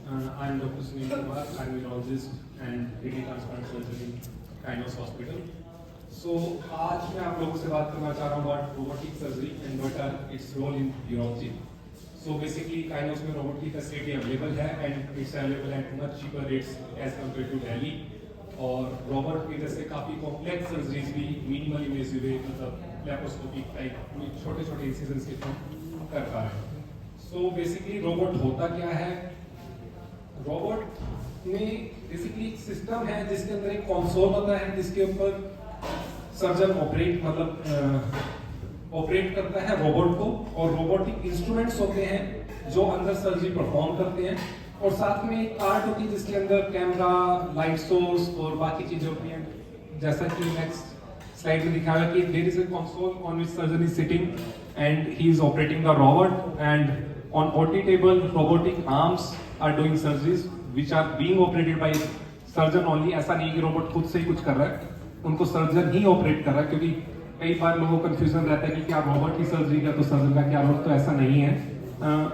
I'm Dr. Sunil Kumar. I'm a urologist and kidney transplant surgeon in Kainos Hospital. So आज मैं आप लोगों से बात करना चाह रहा हूँ about robotic surgery and what are its role in urology. So basically Kainos में robotic की facility available है and it's available at much cheaper rates as compared to Delhi. और रोबोट की वजह से काफ़ी कॉम्प्लेक्स सर्जरीज भी मिनिमल इन्वेसिव मतलब लैप्रोस्कोपिक टाइप छोटे छोटे इंसिजन्स के थ्रू कर पा रहे हैं. सो बेसिकली रोबोट होता क्या है? रोबोट में बेसिकली एक सिस्टम है जिसके अंदर एक कंसोल होता है जिसके ऊपर सर्जन ऑपरेट करता है रोबोट को, और रोबोटिक इंस्ट्रूमेंट्स होते हैं जो अंदर सर्जरी परफॉर्म करते हैं, और साथ में एक कार्ट होती है जिसके अंदर कैमरा, लाइट सोर्स और बाकी चीजें होती हैं. जैसा कि नेक्स्ट स्लाइड में दिखाया कि there is a console on which surgeon is sitting and he is operating the robot, and on OT table robotic arms are doing surgeries which are being operated by surgeon only. ऐसा नहीं कि robot खुद से ही कुछ कर रहा है, उनको सर्जन ही ऑपरेट कर रहा है, क्योंकि कई बार लोगों को कंफ्यूजन रहता है कि क्या रोबोट ही सर्जरी का तो सर्जन का क्या रोल. तो ऐसा नहीं है,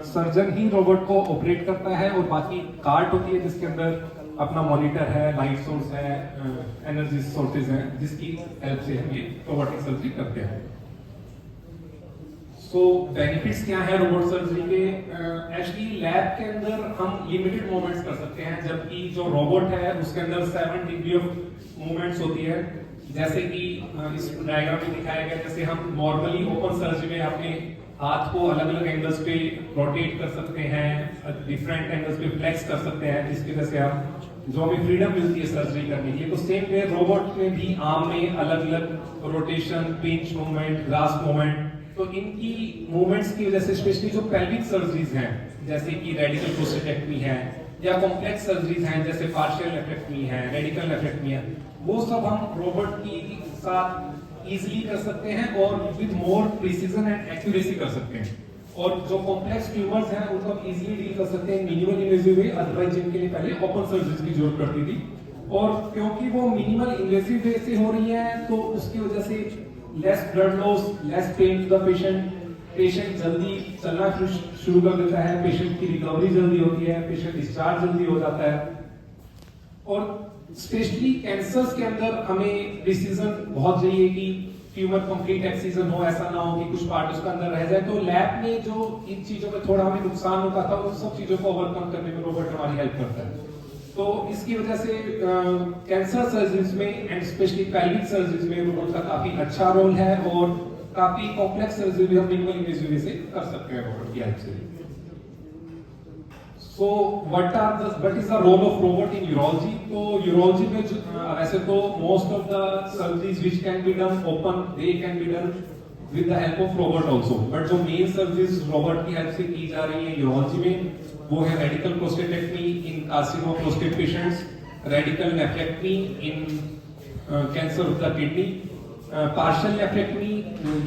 सर्जन ही रोबोट को ऑपरेट करता है, और बाकी कार्ट होती है जिसके अंदर अपना मॉनिटर है, लाइट सोर्स है, एनर्जी सोर्सेज हैं जिसकी हेल्प से हम ये रोबोटिक सर्जरी करते हैं. सो बेनिफिट्स क्या है रोबोट सर्जरी के? एक्चुअली लैब के अंदर हम लिमिटेड मूवमेंट्स कर सकते हैं, जबकि जो रोबोट है उसके अंदर 7 डिग्री ऑफ मूवमेंट्स होती है. जैसे कि इस डायग्राम में दिखाया गया, जैसे हम नॉर्मली ओपन सर्जरी में अपने हाथ को अलग अलग एंगल्स पे रोटेट कर सकते हैं, डिफरेंट एंगल्स पे फ्लेक्स कर सकते हैं, जिसकी वजह से हम जो हमें फ्रीडम मिलती है सर्जरी करने के लिए. तो सेम वे रोबोट में भी आर्म में अलग अलग rotation, pinch movement, grasp movement, तो इनकी मूवमेंट्स की वजह से स्पेशली जो पेल्विक सर्जरीज हैं जैसे कि रेडिकल प्रोस्टेटेक्टमी है, या कॉम्प्लेक्स सर्जरीज हैं जैसे पार्शियल नेफ्रेक्टमी है, रेडिकल नेफ्रेक्टमी है, वो सब हम रोबोट की साथ इजीली कर सकते हैं और with more precision and accuracy कर सकते हैं. और जो कॉम्प्लेक्स ट्यूमर्स हैं उनको हम इजीली डील कर सकते हैं मिनिमल इन्वेसिव वे, अदरवाइज जिनके लिए पहले ओपन सर्जरी की जरूरत पड़ती थी. और क्योंकि वो मिनिमल इन्वेसिव वे से हो रही है तो उसकी वजह से less blood loss, less pain to the patient जल्दी चलना शुरू कर देता है, पेशेंट की रिकवरी जल्दी होती है, पेशेंट डिस्चार्ज जल्दी हो जाता है. और स्पेशली कैंसर्स के अंदर हमें प्रिसीजन बहुत चाहिए कि ट्यूमर कंप्लीट एक्सीजन हो, ऐसा ना हो कि कुछ पार्ट उसका अंदर रह जाए. तो लैब में जो इन चीजों में थोड़ा हमें नुकसान होता था उन सब चीजों को ओवरकम करने में रोबोट हमारी हेल्प करता है. तो इसकी वजह से कैंसर सर्जरीज में एंड स्पेशली पेल्विक सर्जरीज में रोबोट का काफी अच्छा रोल है, और काफी कॉम्प्लेक्स सर्जरी भी हम मिनिमल इन्वेसिव से कर सकते हैं रोबोट की हेल्प से. So what is the role of robot in urology? तो urology में वैसे तो most of the surgeries which can be done open, they can be done with the help of robot also. But जो main surgeries robot की help से की जा रही है urology में, वो है radical prostatectomy in carcinoma of prostate patients, radical nephrectomy in cancer of the kidney, partial nephrectomy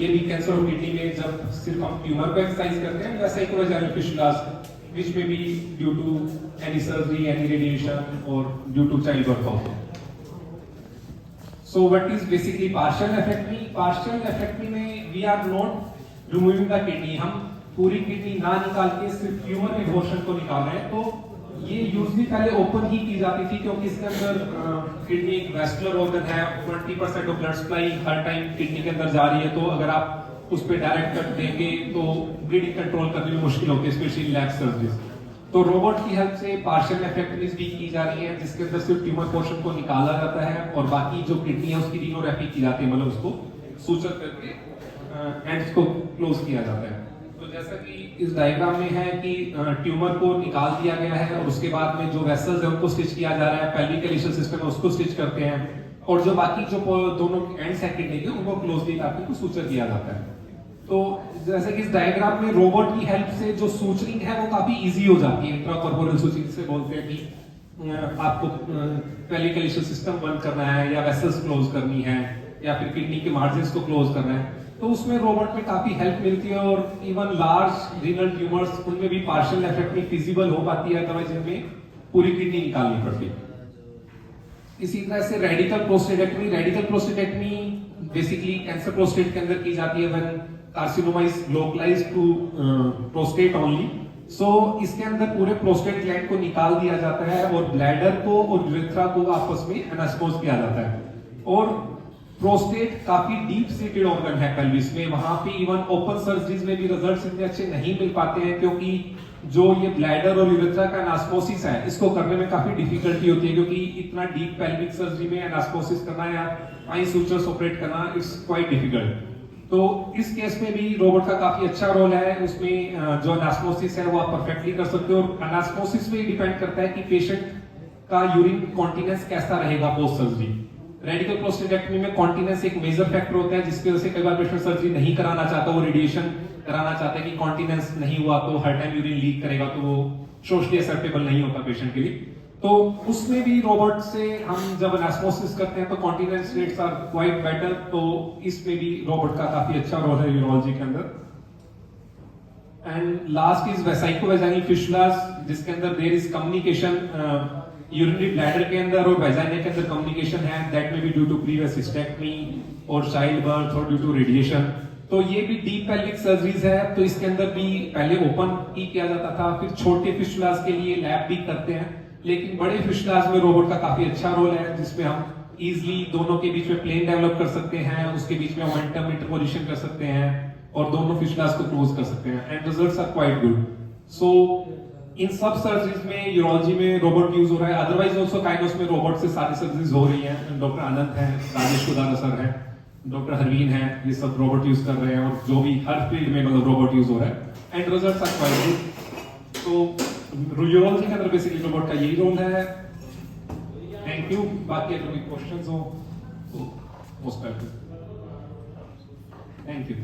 ये भी cancer of kidney में जब सिर्फ हम ट्यूमर को एक्सरसाइज करते हैं, वैसे एक vaginal fistulas which may be due to any surgery, any radiation, or due to childbirth also. So what is basically partial nephrectomy? Partial nephrectomy में we are not removing the kidney, हम पूरी kidney ना निकाल के सिर्फ tumour के portion को निकाल रहे हैं. तो ये यूजली पहले ओपन ही की जाती थी, क्योंकि इसके अंदर किडनी एक वैस्कुलर ऑर्गन है, 20% of blood supply her time kidney के अंदर जा रही है. तो अगर आप उस पे डायरेक्ट कट देंगे तो ब्लीडिंग कंट्रोल करने में मुश्किल होती है, स्पेशली लैब सर्जरीज. तो रोबोट की हेल्प से पार्शियल नेफ्रेक्टमीज भी की जा रही है, जिसके अंदर सिर्फ ट्यूमर पोर्शन को निकाला जाता है और बाकी जो किडनी है उसकी रिनोरेक्टी की जाती है, मतलब उसको सूचक करके एंड्स को क्लोज किया जाता है. तो जैसा कि इस डायग्राम में है कि ट्यूमर को निकाल दिया गया है और उसके बाद में जो वेसल्स है उनको स्टिच किया जा रहा है, पेल्विक एलिशियल सिस्टम है उसको स्टिच करते हैं, और जो बाकी जो दोनों एंड्स है किडनी के उनको क्लोजली काटने को सूचक किया जाता है. तो जैसे कि इस डायग्राम में रोबोट की हेल्प से जो सूचरिंग है वो काफी इजी हो जाती है. इंट्राकॉर्पोरल सूचरिंग से बोलते हैं कि आपको पेल्विक एलिशियल सिस्टम बंद करना है, या वेसल्स क्लोज करनी है, या फिर किडनी के मार्जिन्स को क्लोज करना है, तो उसमें रोबोट में काफी हेल्प मिलती है. और इवन लार्ज रीनल ट्यूमर्स उनमें भी पार्शियल नेफ्रेक्टमी फिजिबल हो पाती है, अदरवाइज इनमें पूरी किडनी निकालनी पड़ती है. इसी तरह से radical prostatectomy basically cancer prostate के अंदर की जाती है when carcinoma is localised to prostate only. So इसके अंदर पूरे प्रोस्टेट ग्लैंड को निकाल दिया जाता है और ब्लैडर को और यूरेथ्रा को आपस में एनास्मोज किया जाता है। और प्रोस्टेट काफी डीप सीटेड ऑर्गन है पेल्विस में, वहां पे इवन ओपन सर्जरीज में भी रिजल्ट्स इतने अच्छे नहीं मिल पाते हैं, क्योंकि जो ये ब्लैडर और यूरेथ्रा का एनास्मोसिस है इसको करने में काफी डिफिकल्टी होती है, क्योंकि इतना डीप पेल्विक सर्जरी में एनास्मोसिस करना या आई सूचर्स ऑपरेट करना इट्स क्वाइट डिफिकल्ट। तो इस केस में भी रोबोट का काफी अच्छा रोल है, उसमें जो एनास्मोसिस है वो आप परफेक्टली कर सकते हो। और एनास्मोसिस पे डिपेंड करता है कि पेशेंट का यूरिन कॉन्टिनेंस कैसा रहेगा पोस्ट सर्जरी। रेडिकल प्रोस्टेटेक्टमी में कॉन्टिनेंस एक मेजर फैक्टर होता है, जिसकी वजह से कई बार पेशेंट सर्जरी नहीं कराना चाहता, वो रेडिएशन कराना चाहता है कि कॉन्टिनेंस नहीं हुआ तो हर टाइम यूरिन लीक करेगा, तो वो सोशली एक्सेप्टेबल नहीं होता पेशेंट के लिए। तो उसमें भी रोबोट से हम जब एनास्मोसिस करते हैं तो continence rates are quite better, तो इसमें भी रोबोट का काफी अच्छा रोल है यूरोलॉजी के अंदर। And last is vesicovaginal fistulas, जिसके अंदर there is communication urinary bladder के अंदर और वेजाइना के अंदर कम्युनिकेशन है, that may be due to previous hysterectomy और चाइल्ड बर्थ और ड्यू टू रेडिएशन। तो ये भी डीप पेल्विक सर्जरीज है, तो इसके अंदर भी पहले ओपन ही किया जाता था, फिर छोटे फिस्टुलास के लिए लैब भी करते हैं, लेकिन बड़े फिस्टुलास में रोबोट का काफी अच्छा रोल है, जिसमें हम इजिली दोनों के बीच में प्लेन डेवलप कर सकते हैं, उसके बीच में मोमेंटम इंटरपोजिशन कर सकते हैं और दोनों फिस्टुलास को क्लोज कर सकते हैं, and results are quite good. So इन सब सर्जरीज में यूरोलॉजी में रोबोट यूज हो रहा है, अदरवाइज ऑल्सो काइंड में रोबोट से सारी सर्जरीज हो रही हैं। डॉक्टर आनंद हैं, राजेश कुदारा सर हैं, डॉक्टर हरवीन हैं, ये सब रोबोट यूज कर रहे हैं, और जो भी हर फील्ड में मतलब रोबोट यूज हो रहा है and results are quite good. तो यूरोलॉजी के अंदर बेसिकली रोबोट का यही रोल है। Thank you. बाकी अगर कोई क्वेश्चंस हो तो मोस्ट वेलकम। Thank you.